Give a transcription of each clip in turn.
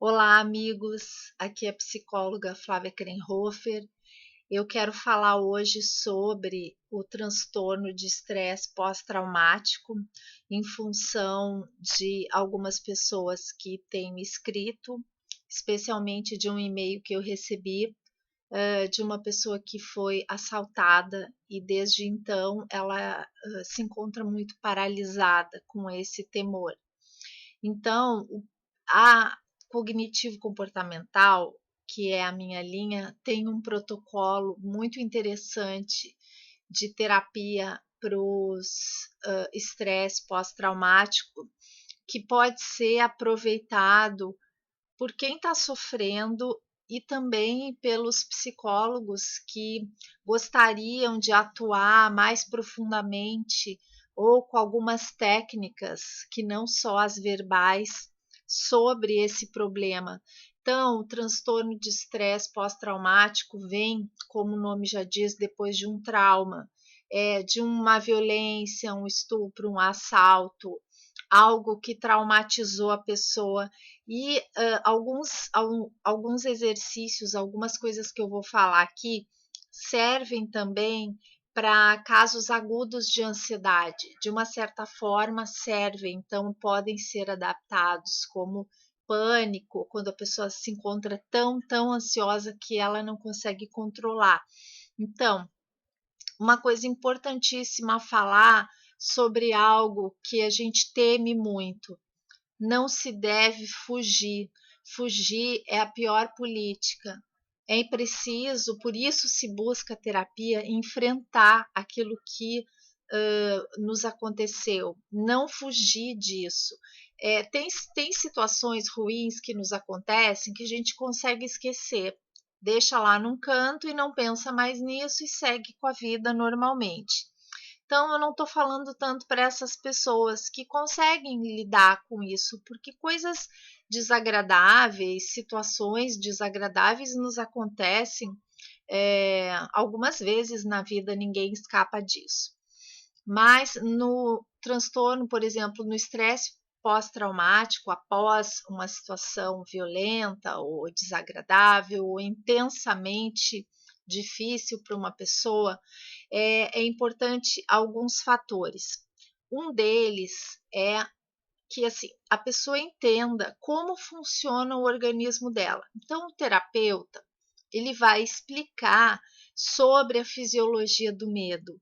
Olá, amigos. Aqui é a psicóloga Flávia Krenhofer. Eu quero falar hoje sobre o transtorno de estresse pós-traumático em função de algumas pessoas que têm me escrito, especialmente de um e-mail que eu recebi de uma pessoa que foi assaltada e desde então ela se encontra muito paralisada com esse temor. Então, a cognitivo-comportamental, que é a minha linha, tem um protocolo muito interessante de terapia para os estresse pós-traumático, que pode ser aproveitado por quem está sofrendo e também pelos psicólogos que gostariam de atuar mais profundamente ou com algumas técnicas que não só as verbais sobre esse problema. Então, o transtorno de estresse pós-traumático vem, como o nome já diz, depois de um trauma, de uma violência, um estupro, um assalto, algo que traumatizou a pessoa e alguns exercícios, algumas coisas que eu vou falar aqui, servem também para casos agudos de ansiedade. De uma certa forma, servem, então podem ser adaptados, como pânico, quando a pessoa se encontra tão ansiosa que ela não consegue controlar. Então, uma coisa importantíssima a falar sobre algo que a gente teme muito. Não se deve fugir. Fugir é a pior política. É preciso, por isso se busca terapia, enfrentar aquilo que nos aconteceu, não fugir disso. Tem situações ruins que nos acontecem que a gente consegue esquecer, deixa lá num canto e não pensa mais nisso e segue com a vida normalmente. Então, eu não estou falando tanto para essas pessoas que conseguem lidar com isso, porque coisas desagradáveis, situações desagradáveis nos acontecem algumas vezes na vida, ninguém escapa disso. Mas no transtorno, por exemplo, no estresse pós-traumático, após uma situação violenta ou desagradável ou intensamente difícil para uma pessoa, é importante alguns fatores. Um deles é que assim, a pessoa entenda como funciona o organismo dela. Então, o terapeuta ele vai explicar sobre a fisiologia do medo.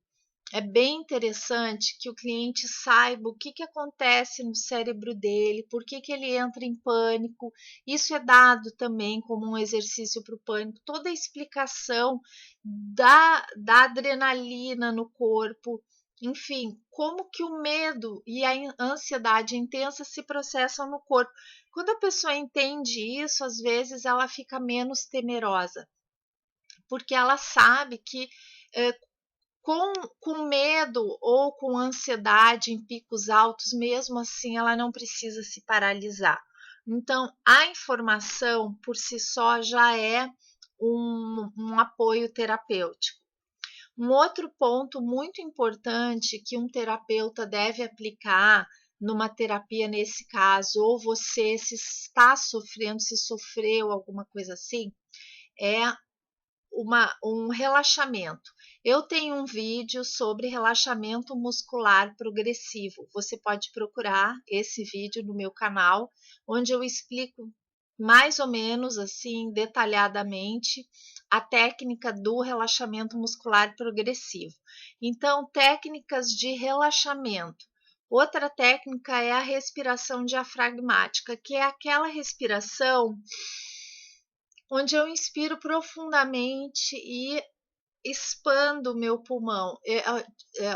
É bem interessante que o cliente saiba o que acontece no cérebro dele, por que ele entra em pânico. Isso é dado também como um exercício para o pânico, toda a explicação da adrenalina no corpo, enfim, como que o medo e a ansiedade intensa se processam no corpo. Quando a pessoa entende isso, às vezes ela fica menos temerosa, porque ela sabe que com medo ou com ansiedade em picos altos, mesmo assim ela não precisa se paralisar. Então, a informação por si só já é um apoio terapêutico. Um outro ponto muito importante que um terapeuta deve aplicar numa terapia nesse caso, ou você se está sofrendo, se sofreu alguma coisa assim, é um relaxamento. Eu tenho um vídeo sobre relaxamento muscular progressivo. Você pode procurar esse vídeo no meu canal, onde eu explico mais ou menos assim, detalhadamente, a técnica do relaxamento muscular progressivo. Então, técnicas de relaxamento. Outra técnica é a respiração diafragmática, que é aquela respiração onde eu inspiro profundamente e expando o meu pulmão,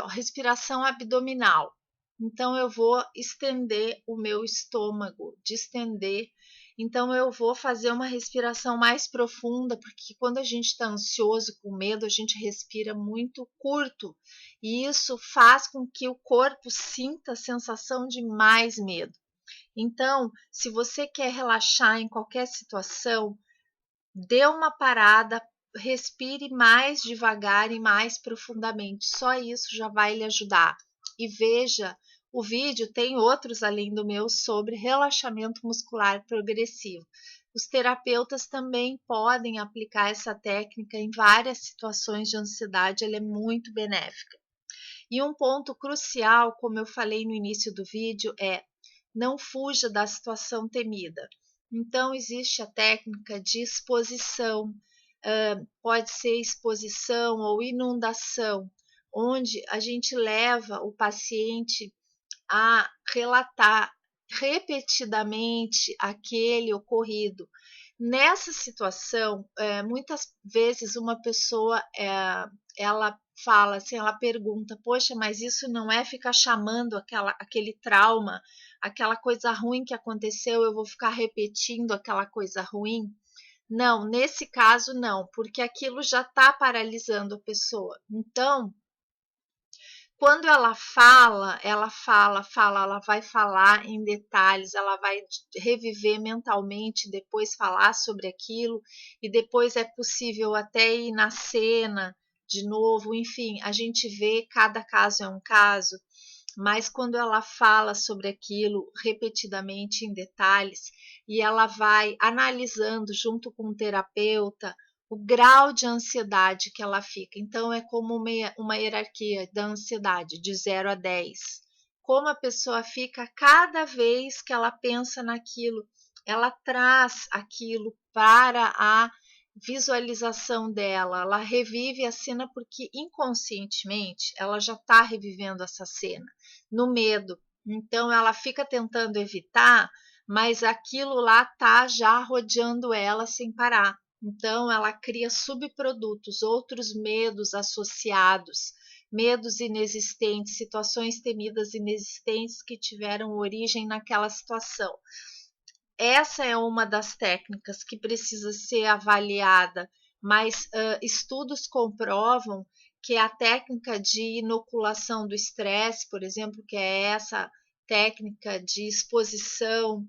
a respiração abdominal. Então, eu vou estender o meu estômago, distender. Então, eu vou fazer uma respiração mais profunda, porque quando a gente está ansioso, com medo, a gente respira muito curto. E isso faz com que o corpo sinta a sensação de mais medo. Então, se você quer relaxar em qualquer situação, dê uma parada, respire mais devagar e mais profundamente. Só isso já vai lhe ajudar. E veja O vídeo tem outros além do meu sobre relaxamento muscular progressivo. Os terapeutas também podem aplicar essa técnica em várias situações de ansiedade, ela é muito benéfica. E um ponto crucial, como eu falei no início do vídeo, é não fuja da situação temida. Então, existe a técnica de exposição, pode ser exposição ou inundação, onde a gente leva o paciente a relatar repetidamente aquele ocorrido. Nessa situação, muitas vezes uma pessoa, ela fala assim, ela pergunta, poxa, mas isso não é ficar chamando aquele trauma, aquela coisa ruim que aconteceu, eu vou ficar repetindo aquela coisa ruim? Não, nesse caso não, porque aquilo já está paralisando a pessoa. Então, quando ela vai falar em detalhes, ela vai reviver mentalmente, depois falar sobre aquilo, e depois é possível até ir na cena de novo, enfim, a gente vê, cada caso é um caso, mas quando ela fala sobre aquilo repetidamente em detalhes, e ela vai analisando junto com o terapeuta o grau de ansiedade que ela fica. Então, é como uma hierarquia da ansiedade, de 0 a 10. Como a pessoa fica cada vez que ela pensa naquilo, ela traz aquilo para a visualização dela, ela revive a cena porque inconscientemente ela já está revivendo essa cena, no medo. Então, ela fica tentando evitar, mas aquilo lá está já rodeando ela sem parar. Então, ela cria subprodutos, outros medos associados, medos inexistentes, situações temidas inexistentes que tiveram origem naquela situação. Essa é uma das técnicas que precisa ser avaliada, mas estudos comprovam que a técnica de inoculação do estresse, por exemplo, que é essa técnica de exposição,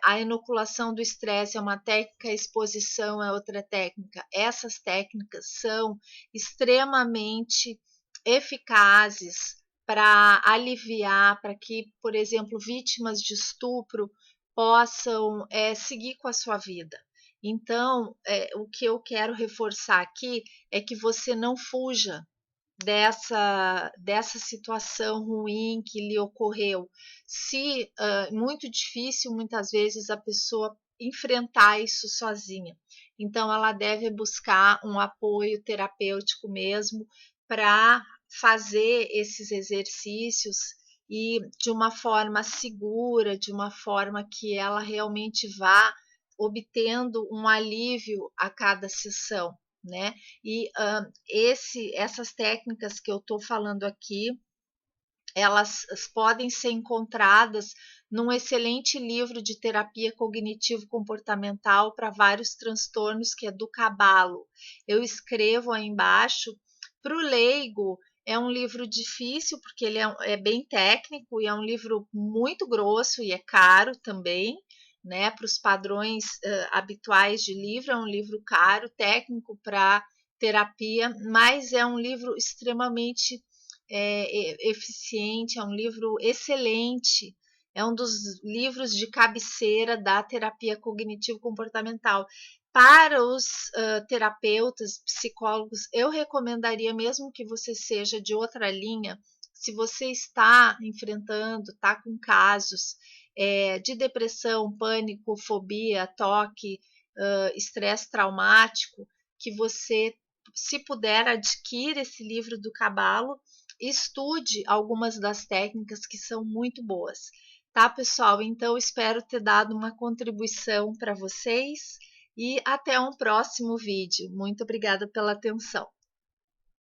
a inoculação do estresse é uma técnica, a exposição é outra técnica. Essas técnicas são extremamente eficazes para aliviar, para que, por exemplo, vítimas de estupro possam seguir com a sua vida. Então, o que eu quero reforçar aqui é que você não fuja dessa situação ruim que lhe ocorreu. Se muito difícil, muitas vezes, a pessoa enfrentar isso sozinha. Então, ela deve buscar um apoio terapêutico mesmo para fazer esses exercícios e de uma forma segura, de uma forma que ela realmente vá obtendo um alívio a cada sessão, né? E essas técnicas que eu estou falando aqui, elas podem ser encontradas num excelente livro de terapia cognitivo-comportamental para vários transtornos, que é do Caballo. Eu escrevo aí embaixo. Para o leigo, é um livro difícil, porque ele é bem técnico e é um livro muito grosso e é caro também, né? Para os padrões habituais de livro, é um livro caro, técnico para terapia, mas é um livro extremamente eficiente, é um livro excelente, é um dos livros de cabeceira da terapia cognitivo-comportamental. Para os terapeutas, psicólogos, eu recomendaria, mesmo que você seja de outra linha, se você está enfrentando, está com casos de depressão, pânico, fobia, toque, estresse traumático, que você, se puder, adquira esse livro do Caballo, estude algumas das técnicas que são muito boas. Tá, pessoal? Então, espero ter dado uma contribuição para vocês e até um próximo vídeo. Muito obrigada pela atenção.